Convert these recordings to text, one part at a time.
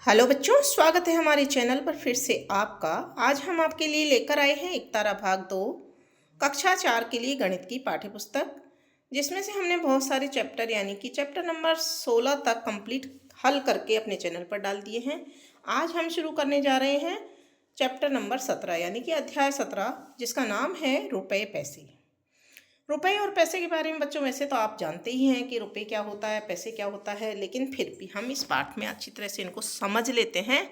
Hello बच्चों, स्वागत है हमारे चैनल पर फिर से आपका। आज हम आपके लिए लेकर आए हैं एकतारा भाग 2 कक्षा 4 के लिए गणित की पाठ्य पुस्तक, जिसमें से हमने बहुत सारे चैप्टर यानी कि चैप्टर नंबर 16 तक कंप्लीट हल करके अपने चैनल पर डाल दिए हैं। आज हम शुरू करने जा रहे हैं चैप्टर नंबर 17 यानी कि अध्याय 17, जिसका नाम है रुपए पैसे। रुपए और पैसे के बारे में बच्चों वैसे तो आप जानते ही हैं कि रुपए क्या होता है, पैसे क्या होता है, लेकिन फिर भी हम इस पाठ में अच्छी तरह से इनको समझ लेते हैं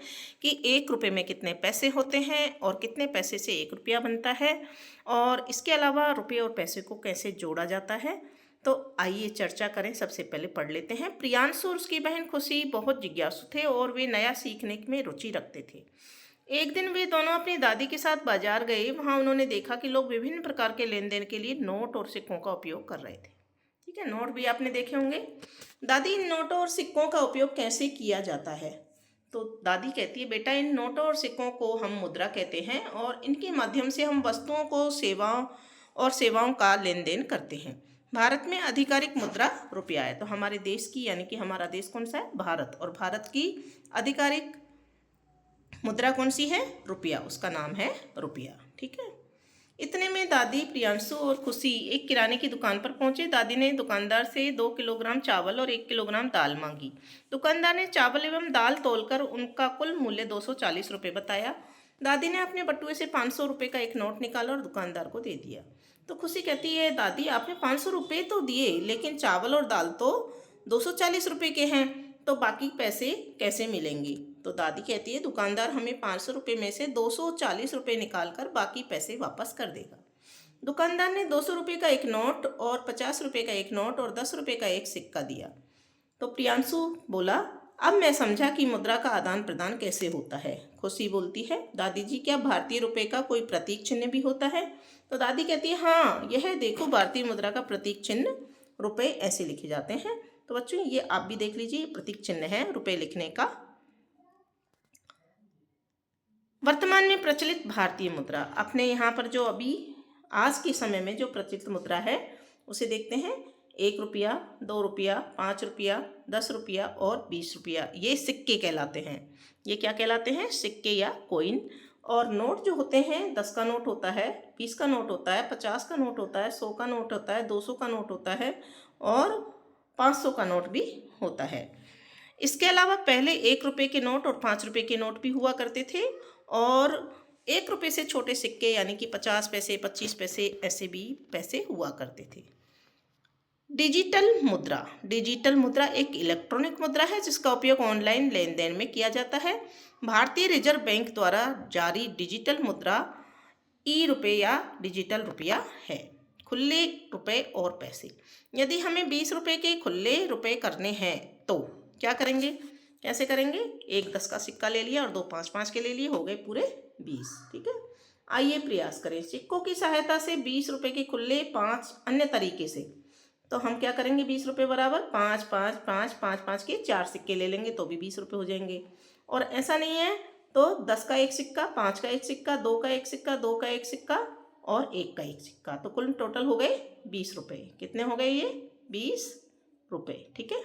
कि 1 रुपये में कितने पैसे होते हैं और कितने पैसे से 1 रुपया बनता है, और इसके अलावा रुपये और पैसे को कैसे जोड़ा जाता है। तो आइए चर्चा करें। सबसे पहले पढ़ लेते हैं। प्रियांशु और उसकी बहन खुशी बहुत जिज्ञासु थे और वे नया सीखने में रुचि रखते थे। एक दिन वे दोनों अपनी दादी के साथ बाजार गए। वहां उन्होंने देखा कि लोग विभिन्न प्रकार के लेन देन के लिए नोट और सिक्कों का उपयोग कर रहे थे। ठीक है, नोट भी आपने देखे होंगे। दादी, इन नोटों और सिक्कों का उपयोग कैसे किया जाता है? तो दादी कहती है, बेटा, इन नोटों और सिक्कों को हम मुद्रा कहते हैं और इनके माध्यम से हम वस्तुओं को सेवाओं का लेन देन करते हैं। भारत में आधिकारिक मुद्रा रुपया है। तो हमारे देश की यानी कि हमारा देश कौन सा है? भारत। और भारत की आधिकारिक मुद्रा कौन सी है? रुपया। उसका नाम है रुपया। ठीक है। इतने में दादी, प्रियांशु और खुशी एक किराने की दुकान पर पहुंचे। दादी ने दुकानदार से 2 किलोग्राम चावल और 1 किलोग्राम दाल मांगी। दुकानदार ने चावल एवं दाल तोलकर उनका कुल मूल्य 240 रुपये बताया। दादी ने अपने बटुए से 500 रुपये का एक नोट निकाला और दुकानदार को दे दिया। तो खुशी कहती है, दादी, आपने 500 रुपये तो दिए, लेकिन चावल और दाल तो 240 रुपये के हैं, तो बाकी पैसे कैसे मिलेंगे? तो दादी कहती है, दुकानदार हमें 500 रुपये में से 240 रुपये निकाल कर बाकी पैसे वापस कर देगा। दुकानदार ने 200 रुपये का एक नोट और 50 रुपये का एक नोट और 10 रुपये का एक सिक्का दिया। तो प्रियांशु बोला, अब मैं समझा कि मुद्रा का आदान प्रदान कैसे होता है। खुशी बोलती है, दादी जी, क्या भारतीय रुपये का कोई प्रतीक चिन्ह भी होता है? तो दादी कहती है, हाँ, यह देखो, भारतीय मुद्रा का प्रतीक चिन्ह रुपये ऐसे लिखे जाते हैं। तो बच्चों, ये आप भी देख लीजिए, प्रतीक चिन्ह है रुपये लिखने का। वर्तमान में प्रचलित भारतीय मुद्रा, अपने यहाँ पर जो अभी आज के समय में जो प्रचलित मुद्रा है उसे देखते हैं। 1 रुपया, 2 रुपया, 5 रुपया, 10 रुपया और 20 रुपया, ये सिक्के कहलाते हैं। ये क्या कहलाते हैं? सिक्के या कोइन। और नोट जो होते हैं, 10 का नोट होता है, 20 का नोट होता है, 50 का नोट होता है, 100 का नोट होता है, 200 का नोट होता है और 500 का नोट भी होता है। इसके अलावा पहले 1 रुपये के नोट और 5 रुपये के नोट भी हुआ करते थे, और 1 रुपये से छोटे सिक्के यानी कि 50 पैसे, 25 पैसे, ऐसे भी पैसे हुआ करते थे। डिजिटल मुद्रा। डिजिटल मुद्रा एक इलेक्ट्रॉनिक मुद्रा है जिसका उपयोग ऑनलाइन लेन देन में किया जाता है। भारतीय रिजर्व बैंक द्वारा जारी डिजिटल मुद्रा ई-रुपये या डिजिटल रुपया है। खुले रुपए और पैसे। यदि हमें 20 रुपये के खुले रुपए करने हैं तो क्या करेंगे? कैसे करेंगे? एक 10 का सिक्का ले लिया और 2 5-5 के ले लिए, हो गए पूरे 20। ठीक है। आइए प्रयास करें। सिक्कों की सहायता से 20 रुपये के खुले 5 अन्य तरीके से। तो हम क्या करेंगे? 20 रुपये बराबर 5 5 5 5 5 के 4 सिक्के ले लेंगे तो भी 20 रुपये हो जाएंगे। और ऐसा नहीं है तो 10 का एक सिक्का, 5 का एक सिक्का, 2 का एक सिक्का, 2 का एक सिक्का और 1 का एक सिक्का, तो कुल टोटल हो गए 20 रुपये। कितने हो गए ये? 20 रुपये। ठीक है।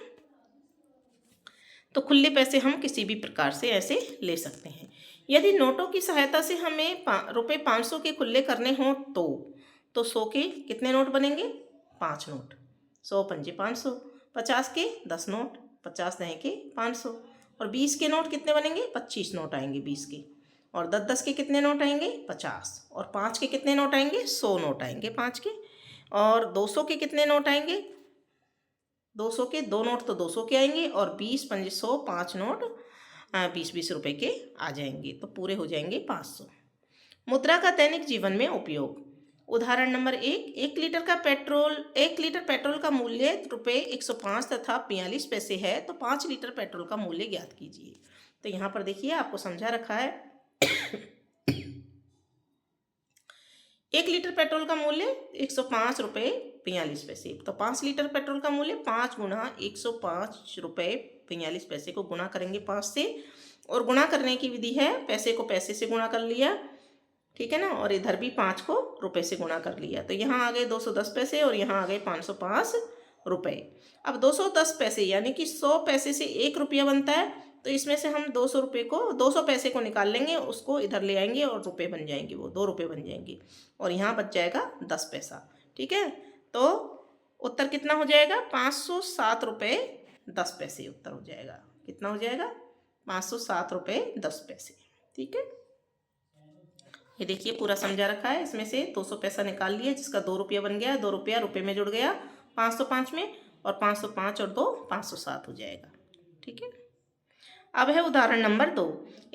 तो खुले पैसे हम किसी भी प्रकार से ऐसे ले सकते हैं। यदि नोटों की सहायता से हमें रुपये 500 के खुले करने हों तो 100 के कितने नोट बनेंगे? 5 नोट। 100 पंजे 500। 50 के 10 नोट, 50 दहें के 500। और 20 के नोट कितने बनेंगे? 25 नोट आएंगे 20 के। और 10-10 के कितने नोट आएंगे? 50। और 5 के कितने नोट आएंगे? 100 नोट आएंगे 5 के। और 200 के कितने नोट आएंगे? 200 के 2 नोट तो 200 के आएंगे और 20 पंजे 100, 5 नोट 20-20 रुपये के आ जाएंगे, तो पूरे हो जाएंगे 500। मुद्रा का दैनिक जीवन में उपयोग। उदाहरण नंबर 1, 1 लीटर पेट्रोल का मूल्य रुपये 105 तथा 42 पैसे है, तो 5 लीटर पेट्रोल का मूल्य ज्ञात कीजिए। तो यहाँ पर देखिए, आपको समझा रखा है 1 लीटर पेट्रोल का मूल्य 105 रुपये 42 पैसे, तो 5 लीटर पेट्रोल का मूल्य 5 गुना 105 रुपये 42 पैसे को गुणा करेंगे 5 से, और गुणा करने की विधि है पैसे को पैसे से गुणा कर लिया, ठीक है ना, और इधर भी 5 को रुपये से गुणा कर लिया, तो यहाँ आ गए 210 पैसे और यहाँ आ गए 505 रुपये। अब 210 पैसे यानी कि 100 पैसे से 1 रुपया बनता है, तो इसमें से हम 200 रुपये को 200 पैसे को निकाल लेंगे, उसको इधर ले आएंगे और रुपये बन जाएंगे, वो 2 रुपये बन जाएंगे और यहाँ बच जाएगा 10 पैसा। ठीक है, तो उत्तर कितना हो जाएगा? 507 रुपये 10 पैसे उत्तर हो जाएगा। कितना हो जाएगा? 507 रुपये 10 पैसे। ठीक है, ये देखिए पूरा समझा रखा है। इसमें से 200 पैसा निकाल लिया जिसका 2 रुपया बन गया, 2 रुपया रुपये में जुड़ गया 505 में, और 505 और 2 507 हो जाएगा। ठीक है, अब है उदाहरण नंबर 2।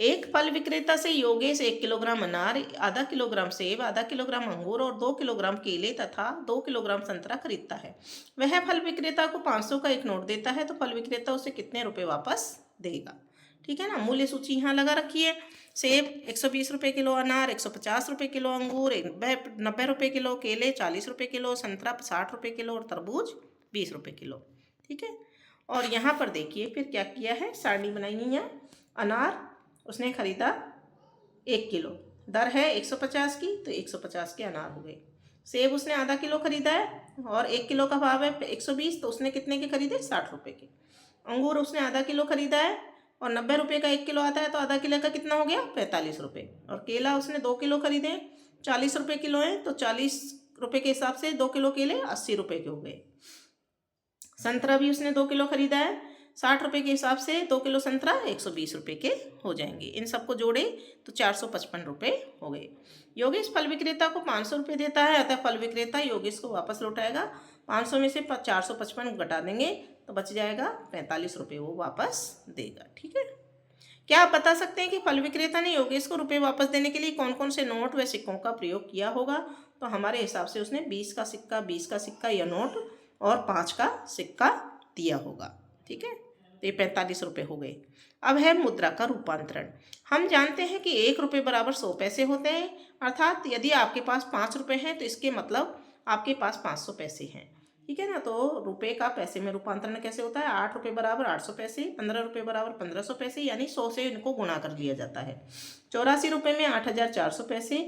एक फल विक्रेता से योगेश 1 किलोग्राम अनार, आधा किलोग्राम सेब, आधा किलोग्राम अंगूर और 2 किलोग्राम केले तथा 2 किलोग्राम संतरा खरीदता है। वह फल विक्रेता को 500 का एक नोट देता है, तो फल विक्रेता उसे कितने रुपए वापस देगा? ठीक है ना, मूल्य सूची यहाँ लगा रखी है। सेब 120 रुपये किलो, अनार 150 रुपये किलो, अंगूर 90 रुपये किलो, केले 40 रुपये किलो, संतरा 60 रुपये किलो और तरबूज 20 रुपये किलो। ठीक है, और यहाँ पर देखिए फिर क्या किया है, सारणी बनाई है यहाँ। अनार उसने खरीदा 1 किलो, दर है 150 की, तो 150 के अनार हो गए। सेब उसने आधा किलो खरीदा है और 1 किलो का भाव है 120, तो उसने कितने के खरीदे? 60 रुपये के। अंगूर उसने आधा किलो खरीदा है और 90 रुपये का 1 किलो आता है, तो आधा किलो का कितना हो गया? 45 रुपये। और केला उसने 2 किलो खरीदे, 40 रुपये किलो है, तो 40 रुपये के हिसाब से 2 किलो केले 80 रुपये के हो गए। संतरा भी उसने 2 किलो खरीदा है, 60 रुपये के हिसाब से 2 किलो संतरा 120 रुपये के हो जाएंगे। इन सबको जोड़े तो 455 रुपये हो गए। योगेश फल विक्रेता को 500 रुपये देता है, अतः फल विक्रेता योगेश को वापस लौटाएगा। 500 में से 455 घटा देंगे तो बच जाएगा 45 रुपये, वो वापस देगा। ठीक है, क्या आप बता सकते हैं कि फल विक्रेता ने योगेश को रुपये वापस देने के लिए कौन कौन से नोट व सिक्कों का प्रयोग किया होगा? तो हमारे हिसाब से उसने 20 का सिक्का, 20 का सिक्का या नोट और 5 का सिक्का दिया होगा। ठीक है, तो ये 45 रुपये हो गए। अब है मुद्रा का रूपांतरण। हम जानते हैं कि 1 रुपये बराबर 100 पैसे होते हैं, अर्थात यदि आपके पास 5 रुपये हैं तो इसके मतलब आपके पास 500 पैसे हैं। ठीक है ना, तो रुपये का पैसे में रूपांतरण कैसे होता है? 8 रुपये बराबर 800 पैसे, 15 रुपये बराबर 1500 पैसे, यानी 100 से इनको गुणा कर लिया जाता है। 84 रुपये में 8400 पैसे,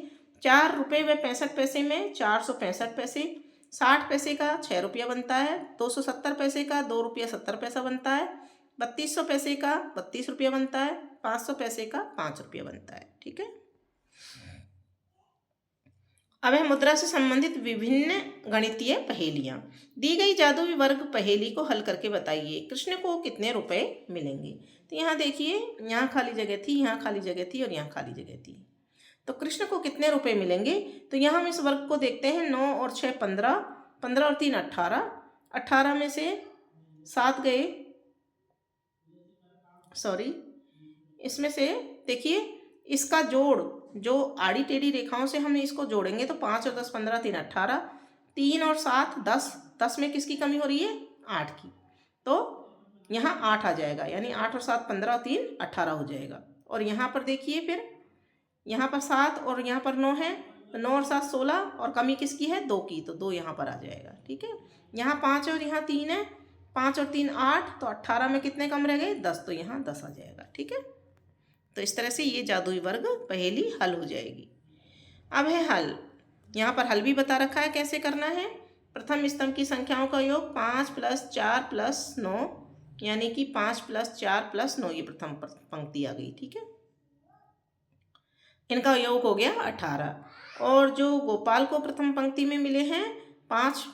4 रुपये व 65 पैसे में 465 पैसे, 60 पैसे का 6 रुपया बनता है, 270 पैसे का 2 रुपया 70 पैसा बनता है, 3200 पैसे का 32 रुपया बनता है, 500 पैसे का 5 रुपया बनता है। ठीक है, अब है मुद्रा से संबंधित विभिन्न गणितीय पहेलियाँ। दी गई जादुई वर्ग पहेली को हल करके बताइए कृष्ण को कितने रुपए मिलेंगे? तो यहाँ देखिए, यहाँ खाली जगह थी, यहाँ खाली जगह थी और यहाँ खाली जगह थी। तो कृष्ण को कितने रुपए मिलेंगे? तो यहाँ हम इस वर्ग को देखते हैं। 9 और 6 15, 15 और 3 18, 18 में से 7 गए, सॉरी, इसमें से देखिए इसका जोड़, जो आड़ी टेढ़ी रेखाओं से हम इसको जोड़ेंगे तो 5 और 10 15, 3 18, 3 और 7 10, 10 में किसकी कमी हो रही है? 8 की। तो यहाँ 8 आ जाएगा, यानी 8 और 7 15 और 3 18 हो जाएगा। और यहाँ पर देखिए फिर यहाँ पर 7 और यहाँ पर 9 है, तो 9 और 7 16, और कमी किसकी है? 2 की, तो 2 यहाँ पर आ जाएगा। ठीक है, यहाँ 5 और यहाँ 3 है, 5 और 3 8, तो 18 में कितने कम रह गए? 10, तो यहाँ 10 आ जाएगा। ठीक है, तो इस तरह से ये जादुई वर्ग पहेली हल हो जाएगी। अब है हल। यहाँ पर हल भी बता रखा है कैसे करना है। प्रथम स्तंभ की संख्याओं का योग 5 + 4 + 9, यानी कि 5 + 4 + 9, ये प्रथम पंक्ति आ गई। ठीक है, इनका योग हो गया 18। और जो गोपाल को प्रथम पंक्ति में मिले हैं 5,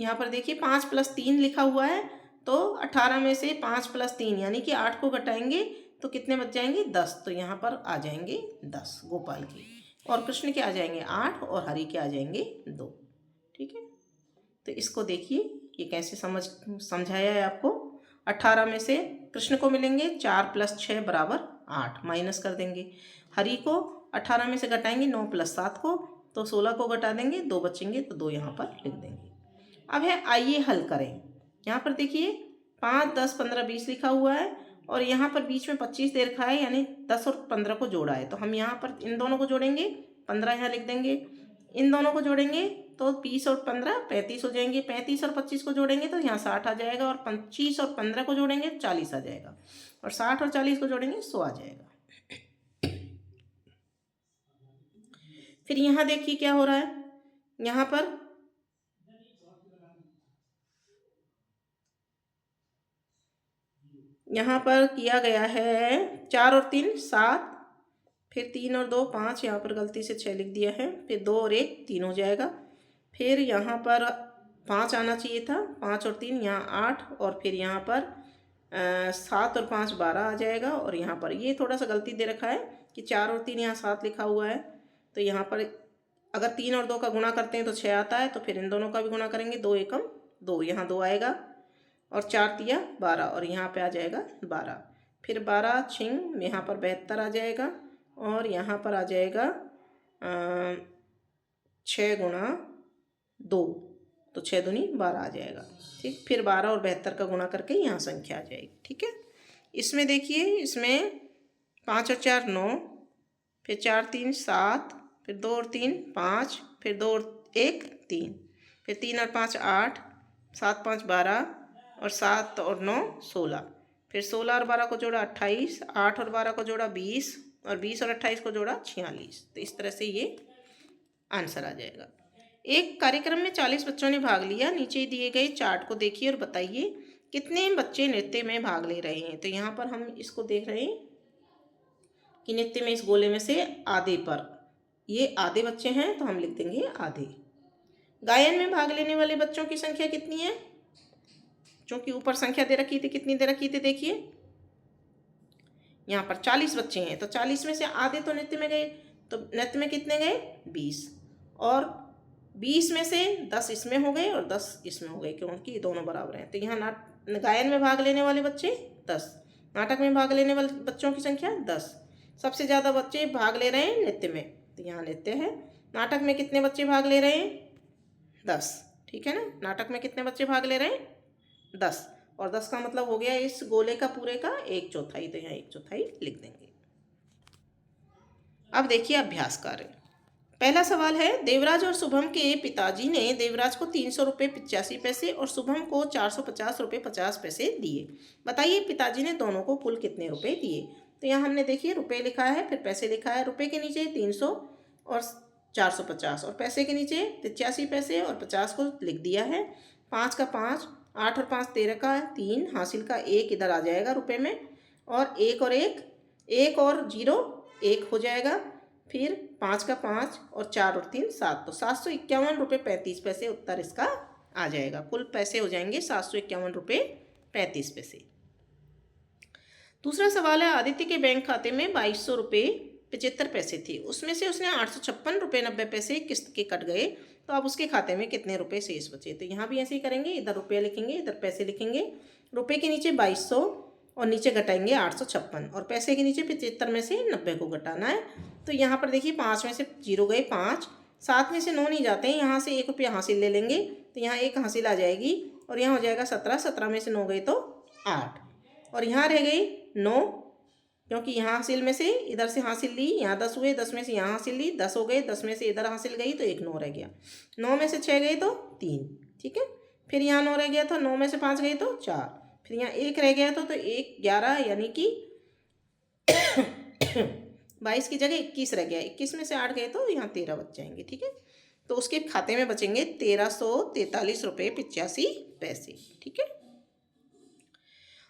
यहाँ पर देखिए 5 + 3 लिखा हुआ है, तो 18 में से 5 + 3 यानी कि 8 को घटाएंगे तो कितने बच जाएंगे? 10, तो यहाँ पर आ जाएंगे 10 गोपाल के, और कृष्ण के आ जाएंगे 8 और हरि के आ जाएंगे 2। ठीक है, तो इसको देखिए ये कैसे समझाया है आपको। 18 में से कृष्ण को मिलेंगे 4 + 6 = 8, माइनस कर देंगे। हरि को 18 में से घटाएंगे 9 + 7 को, तो 16 को घटा देंगे, 2 बचेंगे, तो 2 यहाँ पर लिख देंगे। अब है आइए हल करें। यहाँ पर देखिए 5 10 15 20 लिखा हुआ है, और यहाँ पर बीच में 25 दे रखा है, यानी 10 और 15 को जोड़ा है, तो हम यहाँ पर इन दोनों को जोड़ेंगे, 15 यहाँ लिख देंगे। इन दोनों को जोड़ेंगे तो 20 और 15 35 हो जाएंगे, 35 और 25 को जोड़ेंगे तो यहाँ 60 आ जाएगा, और 25 और 15 को जोड़ेंगे 40 आ जाएगा, और 60 और 40 को जोड़ेंगे 100 आ जाएगा। फिर यहाँ देखिए क्या हो रहा है। यहाँ पर यहाँ पर किया गया है 4 और 3 7, फिर 3 और 2 5, यहाँ पर गलती से 6 लिख दिया है, फिर 2 और 1 3 हो जाएगा, फिर यहाँ पर 5 आना चाहिए था, 5 और 3 यहाँ 8, और फिर यहाँ पर 7 और 5 12 आ जाएगा। और यहाँ पर ये थोड़ा सा गलती दे रखा है कि 4 और 3 यहाँ 7 लिखा हुआ है, तो यहाँ पर अगर 3 और 2 का गुणा करते हैं तो 6 आता है, तो फिर इन दोनों का भी गुणा करेंगे, 2 एकम 2, यहाँ 2 आएगा, और 4 तिया 12, और यहाँ पे आ जाएगा 12, फिर 12 छिंग यहाँ पर 72 आ जाएगा, और यहाँ पर आ जाएगा 6 गुणा 2, तो 6 दूनी 12 आ जाएगा। ठीक, फिर 12 और 72 का गुणा करके यहाँ संख्या आ जाएगी। ठीक है, इसमें देखिए, इसमें 5 और 4 9, फिर 4 3 7, फिर 2 और 3 5, फिर 2 और 1 3, फिर 3 और 5 8, 7 5 12, और 7 और 9 16, फिर 16 और 12 को जोड़ा 28, 8 और 12 को जोड़ा 20, और 20 और 28 को जोड़ा 46। तो इस तरह से ये आंसर आ जाएगा। एक कार्यक्रम में 40 बच्चों ने भाग लिया। नीचे दिए गए चार्ट को देखिए और बताइए कितने बच्चे नृत्य में भाग ले रहे हैं। तो यहाँ पर हम इसको देख रहे हैं कि नृत्य में इस गोले में से आधे पर ये आधे बच्चे हैं, तो हम लिख देंगे आधे। गायन में भाग लेने वाले बच्चों की संख्या कितनी है? क्योंकि ऊपर संख्या दे रखी थी, कितनी दे रखी थी देखिए, यहाँ पर 40 बच्चे हैं, तो 40 में से आधे तो नृत्य में गए, तो नृत्य में कितने गए? 20, और 20 में से 10 इसमें हो गए और 10 इसमें हो गए, क्योंकि दोनों बराबर हैं। तो यहाँ गायन में भाग लेने वाले बच्चे 10, नाटक में भाग लेने वाले बच्चों की संख्या 10। सबसे ज़्यादा बच्चे भाग ले रहे हैं नृत्य में, तो यहाँ नृत्य है। नाटक में कितने बच्चे भाग ले रहे हैं? 10। ठीक है ना, नाटक में कितने बच्चे भाग ले रहे हैं? 10, और 10 का मतलब हो गया इस गोले का पूरे का 1/4, तो यहाँ 1/4 लिख देंगे। अब देखिए अभ्यास कार्य। पहला सवाल है, देवराज और शुभम के पिताजी ने देवराज को 300 रुपये 85 पैसे और शुभम को 450 रुपये 50 पैसे दिए। बताइए पिताजी ने दोनों को कुल कितने रुपए दिए। तो यहाँ हमने देखिए रुपये लिखा है, फिर पैसे लिखा है। रुपये के नीचे 300 और 450, और पैसे के नीचे 85 पैसे और 50 को लिख दिया है। 5 का 5, 8 और 5 13 का 3, हासिल का 1 इधर आ जाएगा रुपये में, और 1 और 1 और 0 1 हो जाएगा, फिर 5 का 5 और 4 और 3 7, तो 751 रुपये 35 पैसे उत्तर इसका आ जाएगा। कुल पैसे हो जाएंगे 751 रुपये 35 पैसे। दूसरा सवाल है, आदित्य के बैंक खाते में 2200 रुपये 75 पैसे थे, उसमें से उसने 856 रुपये 90 पैसे किस्त के कट गए, तो अब उसके खाते में कितने रुपए शेष बचे। तो यहाँ भी ऐसे ही करेंगे, इधर रुपये लिखेंगे, इधर पैसे लिखेंगे। रुपये के नीचे 2200 और नीचे घटाएंगे 856, और पैसे के नीचे 75 में से 90 को घटाना है। तो यहाँ पर देखिए 5 में से 0 गए 5, 7 में से 9 नहीं जाते हैं, यहाँ से 1 रुपया हासिल ले लेंगे, तो यहाँ 1 हासिल आ जाएगी, और यहाँ हो जाएगा 17, 17 में से 9 गए तो 8, और यहाँ रह गई 9, क्योंकि यहाँ हासिल में से इधर से हासिल ली, यहाँ 10 हुए, 10 में से यहाँ हासिल ली, 10 हो गए, 10 में से इधर हासिल गई तो 1 9 रह गया, 9 में से 6 गए तो 3। ठीक है, फिर यहाँ 9 रह गया तो 9 में से 5 गए तो 4, फिर यहाँ 1 रह गया तो 1 11, यानी कि 22 की जगह 21 रह गया, 21 में से 8 गए तो यहाँ 13 बच जाएंगे। ठीक है, तो उसके खाते में बचेंगे 1343 रुपये 85 पैसे। ठीक है,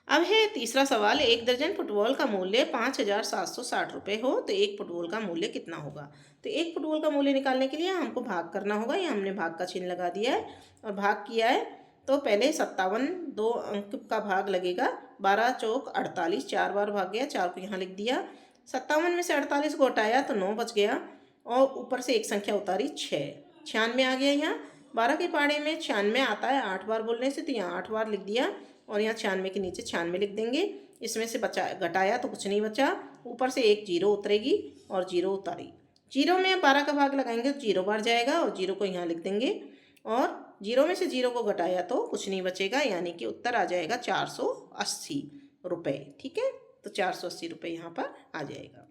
अब है तीसरा सवाल, 1 दर्जन फुटबॉल का मूल्य 5760 रुपये हो तो एक फुटबॉल का मूल्य कितना होगा। तो एक फुटबॉल का मूल्य निकालने के लिए हमको भाग करना होगा, या हमने भाग का चिन्ह लगा दिया है और भाग किया है। तो पहले 57 2 अंक का भाग लगेगा, 12 चौक 48, 4 बार भाग गया, 4 को यहाँ लिख दिया। 57 में से 48 को हटाया तो 9 बच गया, और ऊपर से एक संख्या उतारी 6, 96 आ गया। यहाँ 12 के पाड़े में 96 आता है 8 बार बोलने से, तो यहाँ 8 बार लिख दिया, और यहाँ 96 के नीचे 96 लिख देंगे। इसमें से बचा घटाया तो कुछ नहीं बचा, ऊपर से एक 0 उतरेगी और 0 उतारी। 0 में 12 का भाग लगाएंगे तो 0 बार जाएगा, और 0 को यहाँ लिख देंगे, और 0 में से 0 को घटाया तो कुछ नहीं बचेगा, यानी कि उत्तर आ जाएगा 480 रुपये। ठीक है, तो 480 रुपये यहाँ पर आ जाएगा।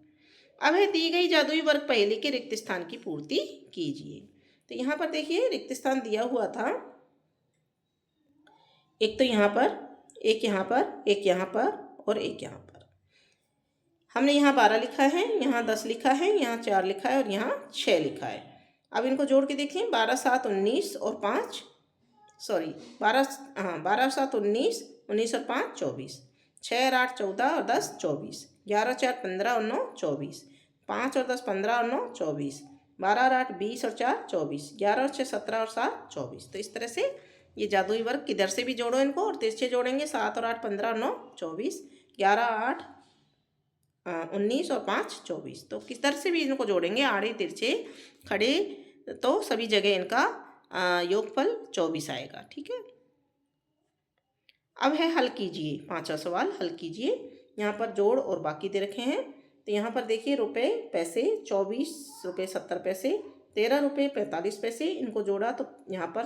अब है दी गई जादुई वर्ग पहेली के रिक्त स्थान की पूर्ति कीजिए। तो यहाँ पर देखिए रिक्त स्थान दिया हुआ था, एक तो यहाँ पर, एक यहाँ पर, एक यहाँ पर और एक यहाँ पर। हमने यहाँ 12 लिखा है, यहाँ 10 लिखा है, यहाँ 4 लिखा है और यहाँ 6 लिखा है। अब इनको जोड़ के देखें, 12 7 19 और 5 12 7 19, 19 और 5 24, 6 और 8 14 और 10 24, 11 और 4 15 और 9 24, 5 और 10 15 और 9 24, 12 और 8 20 और 4 24, 11 और 6 17 और 7 24। तो इस तरह से ये जादुई वर्ग किधर से भी जोड़ो इनको और तिरछे जोड़ेंगे। 7 और 8 15 और 9 24, 11 8 19 और 5 24। तो किस तरह से भी इनको जोड़ेंगे, आड़े तिरछे खड़े, तो सभी जगह इनका योगफल 24 आएगा। ठीक है। अब है हल कीजिए, 5वां सवाल हल कीजिए। यहाँ पर जोड़ और बाकी दे रखे हैं। तो यहाँ पर देखिए रुपए पैसे 24 रुपये 70 पैसे, 13 रुपये 45 पैसे, इनको जोड़ा तो यहाँ पर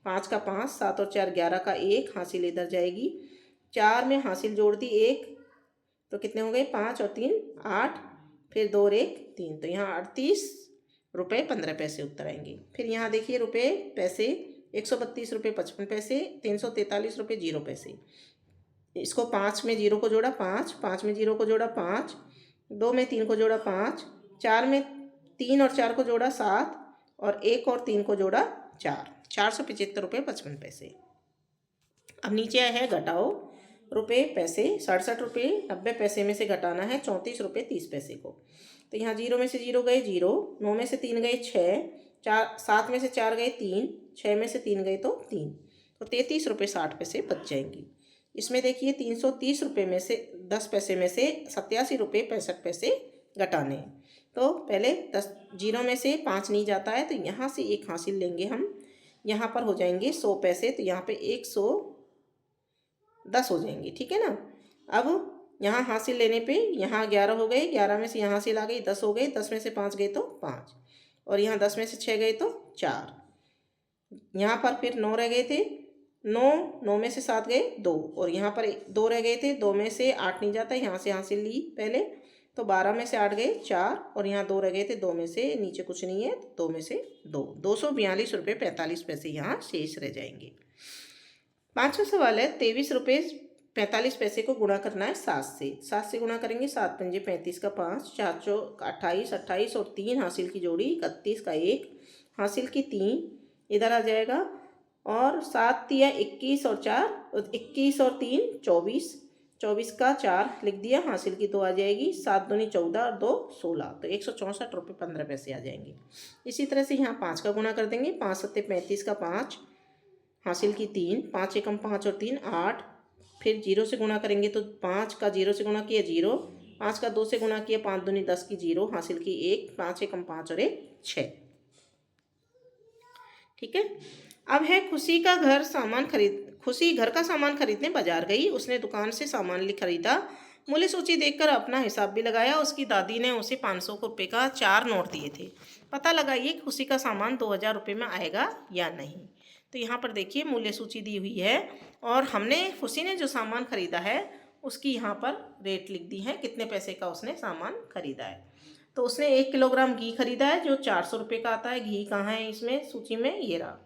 5 का 5, 7 और 4 11 का 1 हासिल इधर जाएगी। 4 में हासिल जोड़ दी 1, तो कितने हो गए 5 और 3 8, फिर 2 और 1 3, तो यहाँ 38 रुपये 15 पैसे उत्तर आएंगे। फिर यहाँ देखिए रुपये पैसे 132 रुपये 55 पैसे, 343 रुपये 0 पैसे। इसको 5 में 0 को जोड़ा 5, 5 में 0 को जोड़ा 5, 2 में 3 को जोड़ा 5, 4 में 3 और 4 को जोड़ा 7, और 1 और 3 को जोड़ा 4, 475 रुपये 55 पैसे। अब नीचे है घटाओ रुपये पैसे 67 रुपये 90 पैसे में से घटाना है 34 रुपये 30 पैसे को। तो यहाँ 0 में से 0 गए 0, 9 में से 3 गए 6, 7 में से 4 गए 3, 6 में से 3 गए तो 3, तो 33 रुपये 60 पैसे बच जाएंगी। इसमें देखिए 330 रुपये में से 10 पैसे में से 87 रुपये 65 पैसे घटाने हैं। तो पहले 0 में से 5 नहीं जाता है, तो यहाँ से 1 हासिल लेंगे हम। यहाँ पर हो जाएंगे 100 पैसे, तो यहाँ पे 110 हो जाएंगी। ठीक है ना। अब यहाँ हासिल लेने पे यहाँ 11 हो गए, 11 में से यहाँ हासिल आ गई 10 हो गए, 10 में से 5 गए तो 5, और यहाँ 10 में से 6 गए तो 4। यहाँ पर फिर 9 रह गए थे, 9 में से 7 गए 2, और यहाँ पर 2 रह गए थे, 2 में से 8 नहीं जाता, यहाँ से हासिल ली पहले, तो 12 में से 8 गए 4, और यहाँ 2 रह गए थे, 2 में से नीचे कुछ नहीं है, 2 में से 2, 242 रुपये 45 पैसे यहाँ शेष रह जाएंगे। 5वां सवाल है 23 रुपये 45 पैसे को गुणा करना है 7 से। 7 से गुणा करेंगे, 7 पंजे 35 का 5, 4 चौक 28, 28 और 3 हासिल की जोड़ी 31 का 1 हासिल की 3 इधर आ जाएगा, और 7 तिया 21 और 4 21 और 3 24, 24 का 4 लिख दिया, हासिल की 2 आ जाएगी, 7 दूनी 14 और 2 16, तो 164 रुपये 15 पैसे आ जाएंगे। इसी तरह से यहाँ 5 का गुणा कर देंगे, 5 सत्ते 35 का 5 हासिल की 3, 5 एकम 5 और 3 8, फिर 0 से गुणा करेंगे तो 5 का 0 से गुणा किया 0, 5 का 2 से गुणा किया 5 दूनी 10 की 0 हासिल की 1, 5 एकम 5 और 1 6। ठीक है। अब है खुशी घर का सामान खरीदने बाजार गई। उसने दुकान से सामान खरीदा, मूल्य सूची देखकर अपना हिसाब भी लगाया। उसकी दादी ने उसे 500 रुपये का 4 नोट दिए थे। पता लगाइए खुशी का सामान 2000 रुपये में आएगा या नहीं। तो यहाँ पर देखिए मूल्य सूची दी हुई है, और हमने खुशी ने जो सामान खरीदा है उसकी यहाँ पर रेट लिख दी है, कितने पैसे का उसने सामान खरीदा है। तो उसने 1 किलोग्राम घी खरीदा है जो 400 रुपये का आता है। घी कहाँ है इसमें सूची में, ये रहा।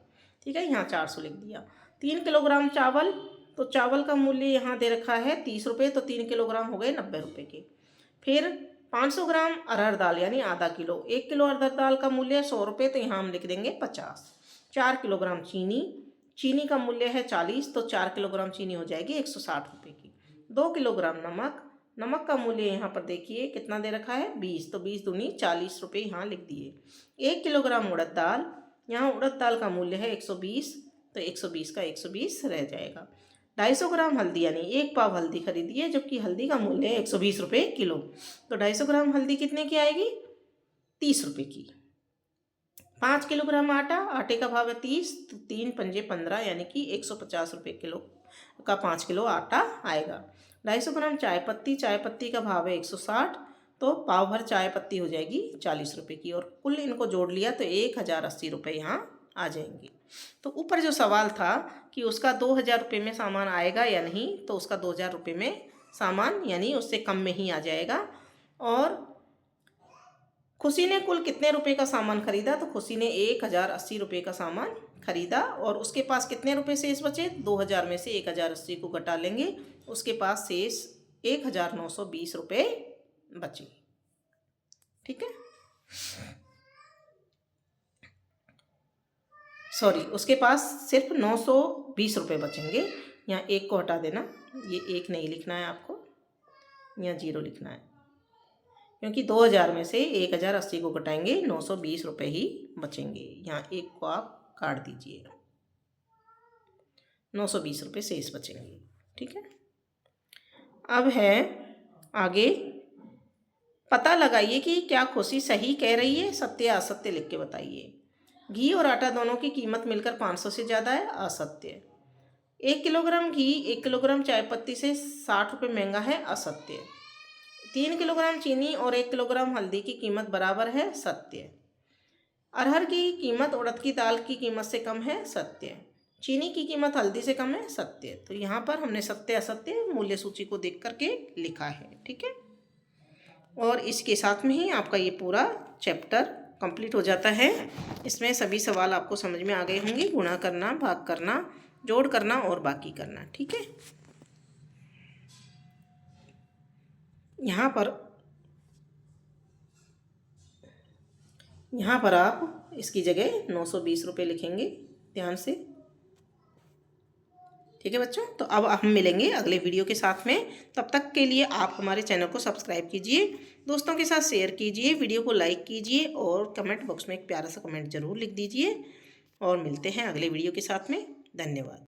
ठीक है, यहाँ 400 लिख दिया। 3 किलोग्राम चावल, तो चावल का मूल्य यहाँ दे रखा है 30 रुपये, तो 3 किलोग्राम हो गए 90 रुपये के। फिर 500 ग्राम अरहर दाल यानी आधा किलो, 1 किलो अरहर दाल का मूल्य 100 रुपये, तो यहाँ हम लिख देंगे 50। 4 किलोग्राम चीनी का मूल्य है 40, तो 4 किलोग्राम चीनी हो जाएगी 160 रुपये की। 2 किलोग्राम नमक का मूल्य यहाँ पर देखिए कितना दे रखा है 20, तो 20 दूनी 40 रुपये यहाँ लिख दिए। 1 किलोग्राम उड़द दाल, यहाँ उड़द दाल का मूल्य है 120, तो 120 का 120 रह जाएगा। 250 ग्राम हल्दी यानी 1 पाव हल्दी खरीदी है, जबकि हल्दी का मूल्य है 120 रुपये किलो, तो 250 ग्राम हल्दी कितने की आएगी 30 रुपये की। 5 किलोग्राम आटे का भाव है 30, तो 3 पंजे 15 यानी कि 150 रुपये किलो का 5 किलो आटा आएगा। 250 ग्राम चाय पत्ती का भाव है 160, तो पाव भर चाय पत्ती हो जाएगी 40 रुपये की, और कुल इनको जोड़ लिया तो 1080 रुपये यहाँ आ जाएंगे। तो ऊपर जो सवाल था कि उसका 2000 रुपये में सामान आएगा या नहीं, तो उसका 2000 रुपये में सामान यानी उससे कम में ही आ जाएगा। और खुशी ने कुल कितने रुपए का सामान खरीदा, तो खुशी ने 1080 रुपये का सामान खरीदा, और उसके पास कितने रुपए शेष बचे, 2000 में से 1080 को घटा लेंगे, उसके पास शेष 1920 रुपये बचे। ठीक है, सॉरी, उसके पास सिर्फ 920 रुपये बचेंगे। यहाँ 1 को हटा देना, ये 1 नहीं लिखना है आपको, यहाँ 0 लिखना है, क्योंकि 2000 में से 1080 को घटाएंगे 920 रुपये ही बचेंगे। यहाँ 1 को आप काट दीजिए, 920 रुपये शेष बचेंगे। ठीक है, अब है आगे, पता लगाइए कि क्या खुशी सही कह रही है, सत्य या असत्य लिख के बताइए। घी और आटा दोनों की कीमत मिलकर 500 से ज़्यादा है, असत्य। 1 किलोग्राम घी 1 किलोग्राम चाय पत्ती से 60 रुपये महंगा है, असत्य। 3 किलोग्राम चीनी और 1 किलोग्राम हल्दी की कीमत बराबर है, सत्य। अरहर की कीमत उड़द की दाल की कीमत से कम है, सत्य। चीनी की कीमत हल्दी से कम है, सत्य। तो यहाँ पर हमने सत्य असत्य मूल्य सूची को देख करके लिखा है। ठीक है, और इसके साथ में ही आपका ये पूरा चैप्टर कंप्लीट हो जाता है। इसमें सभी सवाल आपको समझ में आ गए होंगे, गुणा करना, भाग करना, जोड़ करना और बाकी करना। ठीक है, यहाँ पर आप इसकी जगह 920 रुपये लिखेंगे ध्यान से। ठीक है बच्चों, तो अब हम मिलेंगे अगले वीडियो के साथ में। तब तक के लिए आप हमारे चैनल को सब्सक्राइब कीजिए, दोस्तों के साथ शेयर कीजिए, वीडियो को लाइक कीजिए और कमेंट बॉक्स में एक प्यारा सा कमेंट ज़रूर लिख दीजिए। और मिलते हैं अगले वीडियो के साथ में। धन्यवाद।